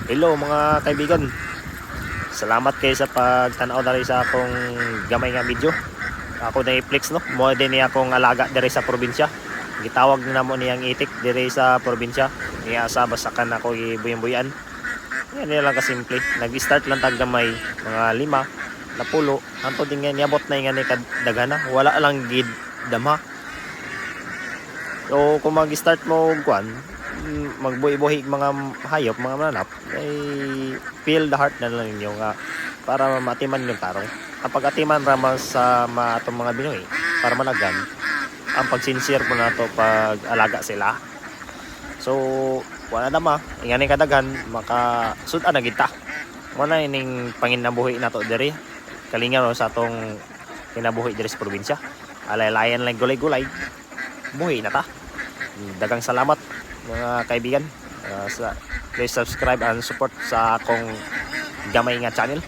Hello mga kaibigan. Salamat kayo sa pagtanaw diri sa akong gamay nga video. Ako na i-flex no. Mo din niya akong alaga diri sa probinsya. Gitawag na mo niyang itik diri sa probinsya. Niya sa basakan ako ibuyang-buyan. Yan lang kasimple. Nag-start lang tag gamay mga 5 na pulo. Anto din nga niabot na nga ni kadagana. Wala lang gid dama. So kung mag-start mo kuan, magbuhi-buhi mga hayop, mga mananap, ay feel the heart na lang ninyo nga para matiman yung tarong. Kapag atiman raman sa atong mga Binoy, para managan, ang pagsincere po na to pag alaga sila. So, wala naman, ingani kadagan, makasudan na kita. Muna ining panginabuhi na to diri, kalinga no, sa atong kinabuhi diri sa probinsya. Alay-layan lang gulay-gulay, buhi na ta. Dagang salamat mga kaibigan, please subscribe and support sa akong gamay nga channel.